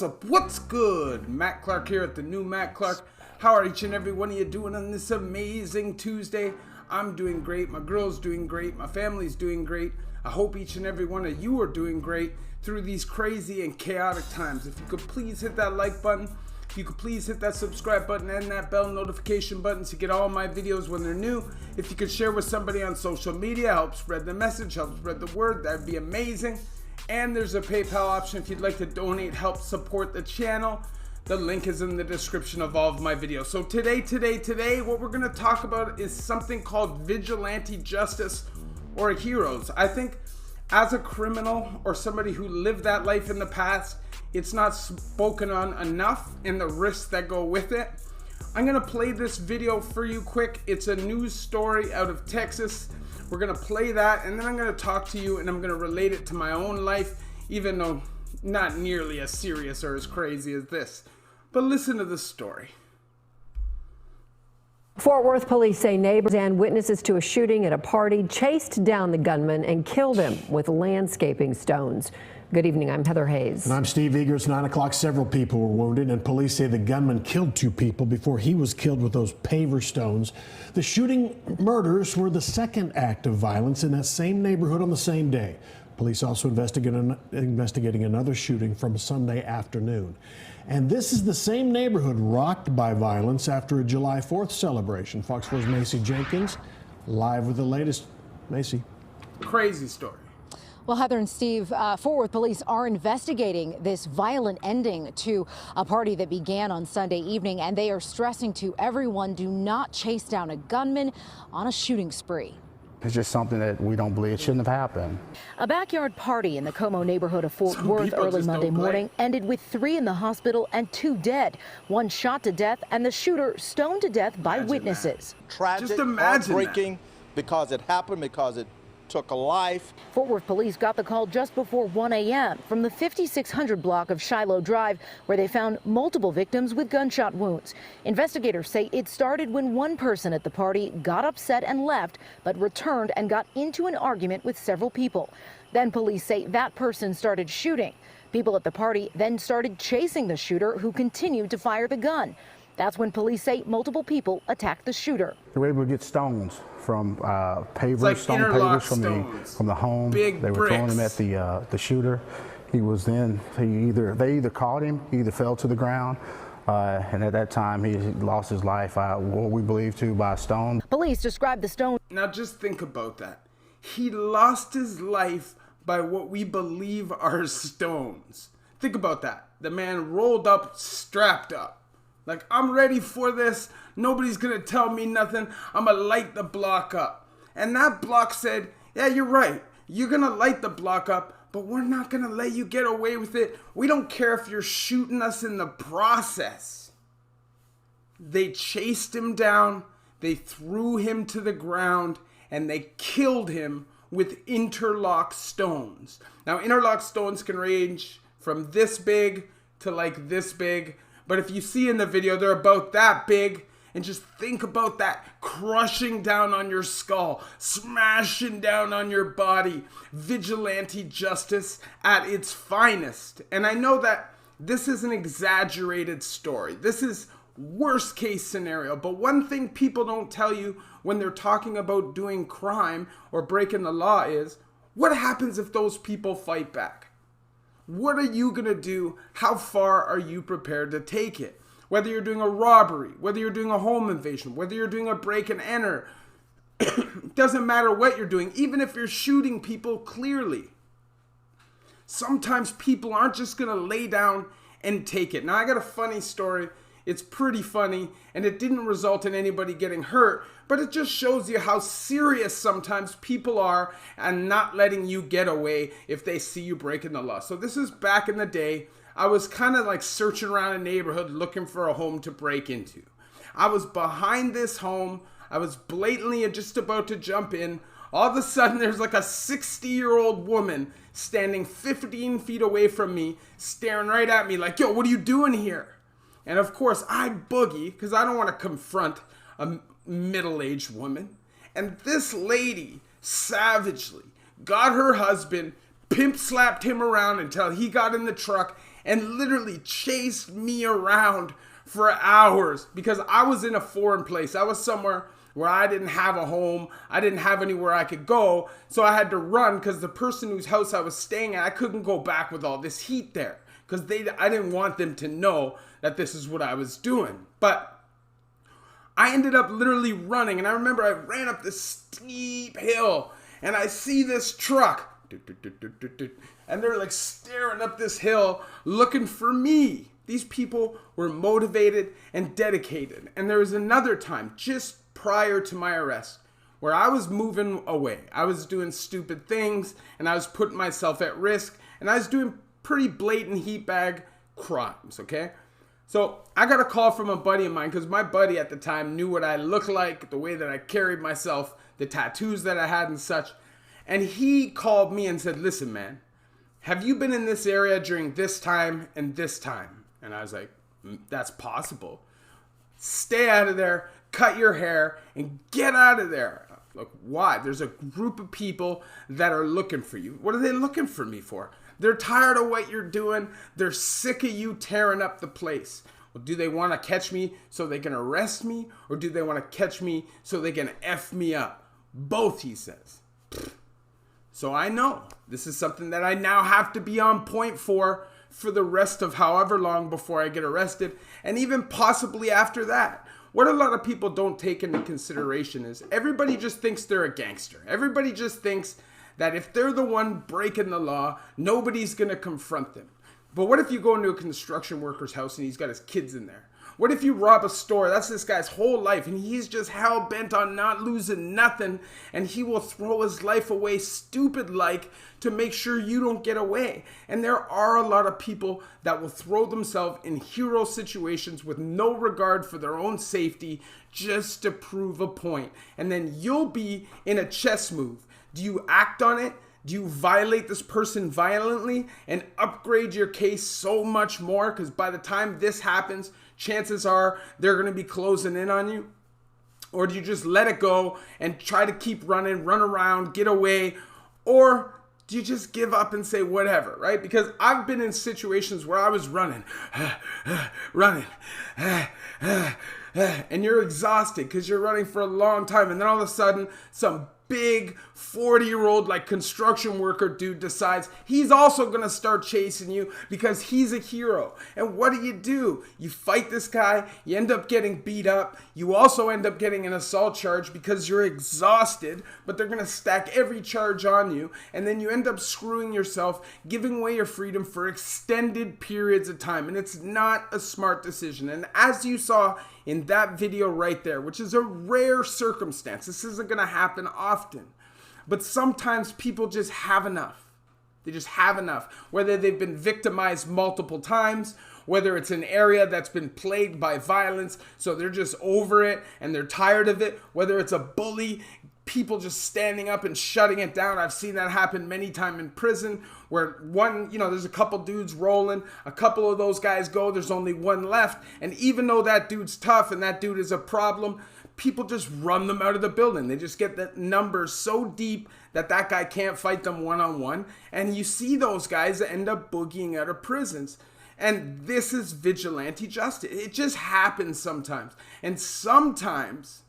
What's up? What's good? Matt Clark here at the new Matt Clark. How are each and every one of you doing on this amazing Tuesday? I'm doing great. My girl's doing great. My family's doing great. I hope each and every one of you are doing great through these crazy and chaotic times. If you could please hit that like button. If you could please hit that subscribe button and that bell notification button to get all my videos when they're new. If you could share with somebody on social media, help spread the message, help spread the word, that'd be amazing. And there's a PayPal option if you'd like to donate, help support the channel. The link is in the description of all of my videos. So today, what we're gonna talk about is something called Vigilante Justice or heroes. I think as a criminal or somebody who lived that life in the past, it's not spoken on enough and the risks that go with it. I'm gonna play this video for you quick. It's a news story out of Texas. We're gonna play that and then I'm gonna talk to you and I'm gonna relate it to my own life, even though not nearly as serious or as crazy as this. But listen to the story. Fort Worth police say neighbors and witnesses to a shooting at a party chased down the gunman and killed him with landscaping stones. Good evening, I'm Heather Hayes. And I'm Steve Eager. It's 9 o'clock. Several people were wounded, and police say the gunman killed 2 people before he was killed with those paver stones. The shooting murders were the second act of violence in that same neighborhood on the same day. Police also investigating another shooting from Sunday afternoon. And this is the same neighborhood rocked by violence after a July 4th celebration. Fox 4's Macy Jenkins live with the latest. Macy. Crazy story. Well, Heather and Steve, Fort Worth police are investigating this violent ending to a party that began on Sunday evening, and they are stressing to everyone, do not chase down a gunman on a shooting spree. It's just something that we don't believe shouldn't have happened. A backyard party in the Como neighborhood of Fort Worth early Monday morning ended with 3 in the hospital and 2 dead. 1 shot to death and the shooter stoned to death by witnesses. Tragic, heartbreaking, because it happened, because it took a life. Fort Worth police got the call just before 1 a.m. from the 5600 block of Shiloh Drive, where they found multiple victims with gunshot wounds. Investigators say it started when one person at the party got upset and left, but returned and got into an argument with several people. Then police say that person started shooting. People at the party then started chasing the shooter, who continued to fire the gun. That's when police say multiple people attacked the shooter. They were able to get stones from pavers, like stone pavers from the home. Big they were bricks. throwing them at the shooter. He was then, they either caught him, he either fell to the ground, and at that time he lost his life, what we believe to, by a stone. Police described the stone. Now just think about that. He lost his life by what we believe are stones. Think about that. The man rolled up, strapped up. Like, I'm ready for this. Nobody's gonna tell me nothing. I'm gonna light the block up. And that block said, yeah, you're right. You're gonna light the block up, but we're not gonna let you get away with it. We don't care if you're shooting us in the process. They chased him down. They threw him to the ground and they killed him with interlock stones. Now, interlock stones can range from this big to like this big. But if you see in the video, they're about that big. And just think about that crushing down on your skull, smashing down on your body. Vigilante justice at its finest. And I know that this is an exaggerated story. This is worst case scenario. But one thing people don't tell you when they're talking about doing crime or breaking the law is, what happens if those people fight back? What are you gonna do? How far are you prepared to take it? Whether you're doing a robbery, whether you're doing a home invasion, whether you're doing a break and enter, it doesn't matter what you're doing, even if you're shooting people clearly. Sometimes people aren't just gonna lay down and take it. Now, I got a funny story. It's pretty funny, and it didn't result in anybody getting hurt, but it just shows you how serious sometimes people are and not letting you get away if they see you breaking the law. So this is back in the day. I was kind of like searching around a neighborhood looking for a home to break into. I was behind this home. I was blatantly just about to jump in. All of a sudden, there's like a 60-year-old woman standing 15 feet away from me, staring right at me like, yo, what are you doing here? And of course, I boogie because I don't want to confront a middle-aged woman. And this lady savagely got her husband, pimp slapped him around until he got in the truck and literally chased me around for hours because I was in a foreign place. I was somewhere where I didn't have a home. I didn't have anywhere I could go. So I had to run because the person whose house I was staying at, I couldn't go back with all this heat there because I didn't want them to know that this is what I was doing. But I ended up literally running, and I remember I ran up this steep hill and I see this truck and they're like staring up this hill looking for me. These people were motivated and dedicated. And there was another time just prior to my arrest where I was moving away. I was doing stupid things and I was putting myself at risk and I was doing pretty blatant heat bag crimes, okay? So I got a call from a buddy of mine because my buddy at the time knew what I looked like, the way that I carried myself, the tattoos that I had and such. And he called me and said, listen, man, have you been in this area during this time and this time? And I was like, that's possible. Stay out of there, cut your hair, and get out of there. Look, why? There's a group of people that are looking for you. What are they looking for me for? They're tired of what you're doing. They're sick of you tearing up the place. Well, do they want to catch me so they can arrest me? Or do they want to catch me so they can F me up? Both, he says. So I know this is something that I now have to be on point for the rest of however long before I get arrested, and even possibly after that. What a lot of people don't take into consideration is everybody just thinks they're a gangster. Everybody just thinks that if they're the one breaking the law, nobody's going to confront them. But what if you go into a construction worker's house and he's got his kids in there? What if you rob a store? That's this guy's whole life, and he's just hell-bent on not losing nothing, and he will throw his life away stupid-like to make sure you don't get away. And there are a lot of people that will throw themselves in hero situations with no regard for their own safety just to prove a point. And then you'll be in a chess move. Do you act on it? Do you violate this person violently and upgrade your case so much more? Because by the time this happens, chances are they're going to be closing in on you. Or do you just let it go and try to keep running, run around, get away? Or do you just give up and say whatever, right? Because I've been in situations where I was running, and you're exhausted because you're running for a long time. And then all of a sudden, some big 40-year-old like construction worker dude decides he's also going to start chasing you because he's a hero. And what do? You fight this guy, you end up getting beat up, you also end up getting an assault charge because you're exhausted, but they're going to stack every charge on you, and then you end up screwing yourself, giving away your freedom for extended periods of time, and it's not a smart decision. And as you saw in that video right there, which is a rare circumstance, this isn't going to happen often, but sometimes people just have enough. They just have enough. Whether they've been victimized multiple times, whether it's an area that's been plagued by violence, so they're just over it and they're tired of it, whether it's a bully, people just standing up and shutting it down. I've seen that happen many times in prison where there's a couple dudes rolling, a couple of those guys go, there's only one left. And even though that dude's tough and that dude is a problem, people just run them out of the building. They just get that number so deep that guy can't fight them one-on-one. And you see those guys that end up boogieing out of prisons. And this is vigilante justice. It just happens sometimes. And sometimes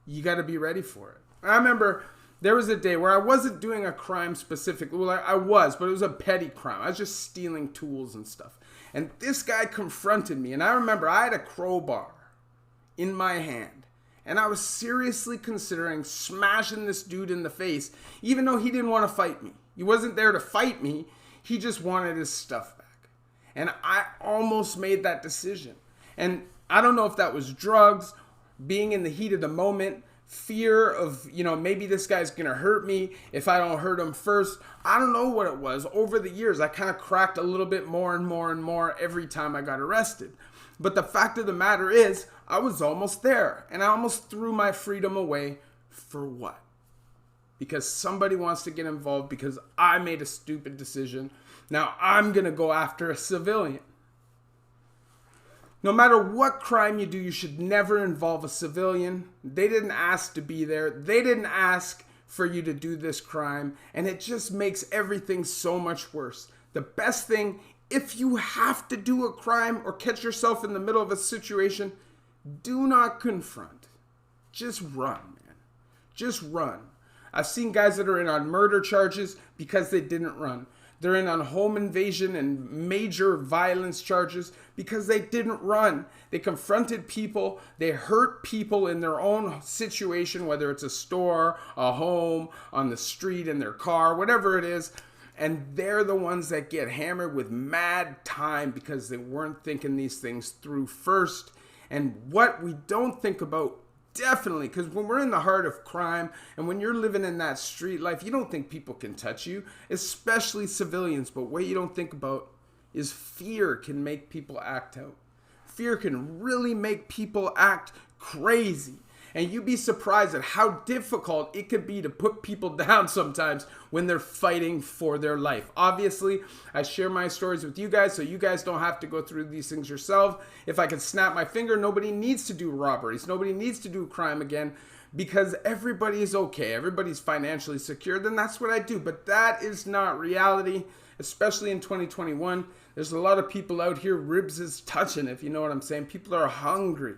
you got to be ready for it. I remember there was a day where I wasn't doing a crime specifically. Well, I was, but it was a petty crime. I was just stealing tools and stuff. And this guy confronted me. And I remember I had a crowbar in my hand. And I was seriously considering smashing this dude in the face, even though he didn't want to fight me. He wasn't there to fight me. He just wanted his stuff back. And I almost made that decision. And I don't know if that was drugs, being in the heat of the moment, fear of, maybe this guy's going to hurt me if I don't hurt him first. I don't know what it was. Over the years, I kind of cracked a little bit more and more and more every time I got arrested. But the fact of the matter is, I was almost there. And I almost threw my freedom away for what? Because somebody wants to get involved because I made a stupid decision. Now I'm going to go after a civilian. No matter what crime you do, you should never involve a civilian. They didn't ask to be there. They didn't ask for you to do this crime. And it just makes everything so much worse. The best thing if you have to do a crime or catch yourself in the middle of a situation, do not confront. Just run, man. Just run. I've seen guys that are in on murder charges because they didn't run. They're in on home invasion and major violence charges because they didn't run. They confronted people. They hurt people in their own situation, whether it's a store, a home, on the street, in their car, whatever it is. And they're the ones that get hammered with mad time because they weren't thinking these things through first. And what we don't think about, definitely, because when we're in the heart of crime and when you're living in that street life, you don't think people can touch you, especially civilians. But what you don't think about is fear can make people act out. Fear can really make people act crazy. And you'd be surprised at how difficult it could be to put people down sometimes when they're fighting for their life. Obviously, I share my stories with you guys so you guys don't have to go through these things yourself. If I could snap my finger, nobody needs to do robberies. Nobody needs to do crime again because everybody is okay. Everybody's financially secure. Then that's what I do. But that is not reality, especially in 2021. There's a lot of people out here, ribs is touching, if you know what I'm saying. People are hungry.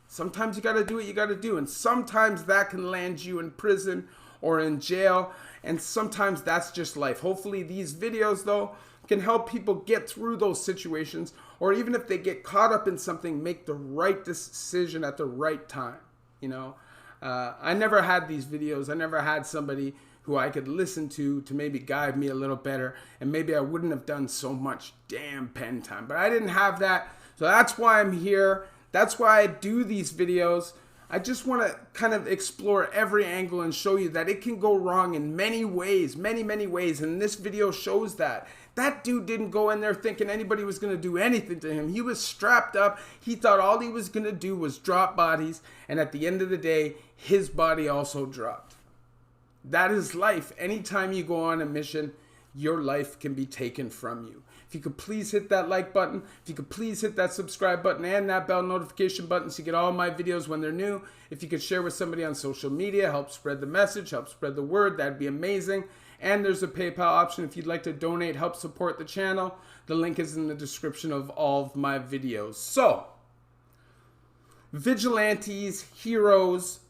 Sometimes you got to do what you got to do. And sometimes that can land you in prison or in jail. And sometimes that's just life. Hopefully these videos, though, can help people get through those situations. Or even if they get caught up in something, make the right decision at the right time. You know, I never had these videos. I never had somebody who I could listen to maybe guide me a little better. And maybe I wouldn't have done so much damn pen time. But I didn't have that. So that's why I'm here. That's why I do these videos. I just want to kind of explore every angle and show you that it can go wrong in many ways, many ways. And this video shows that. That dude didn't go in there thinking anybody was going to do anything to him. He was strapped up. He thought all he was going to do was drop bodies. And at the end of the day, his body also dropped. That is life. Anytime you go on a mission, your life can be taken from you. If you could please hit that like button, if you could please hit that subscribe button and that bell notification button so you get all my videos when they're new. If you could share with somebody on social media, help spread the message, help spread the word, that'd be amazing. And there's a PayPal option if you'd like to donate, help support the channel. The link is in the description of all of my videos. So, vigilantes, heroes,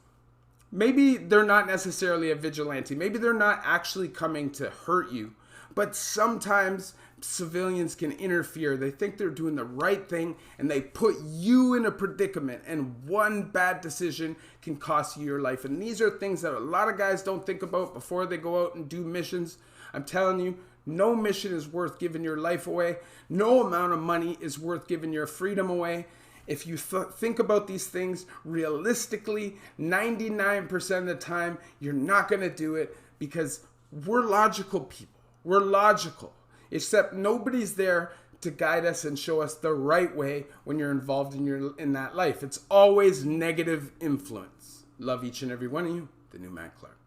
maybe they're not necessarily a vigilante. Maybe they're not actually coming to hurt you. But sometimes civilians can interfere. They think they're doing the right thing and they put you in a predicament, and one bad decision can cost you your life. And these are things that a lot of guys don't think about before they go out and do missions. I'm telling you, no mission is worth giving your life away. No amount of money is worth giving your freedom away. If you think about these things realistically, 99% of the time, you're not going to do it because we're logical people. We're logical, except nobody's there to guide us and show us the right way when you're involved in that life. It's always negative influence. Love each and every one of you. The new Matt Clark.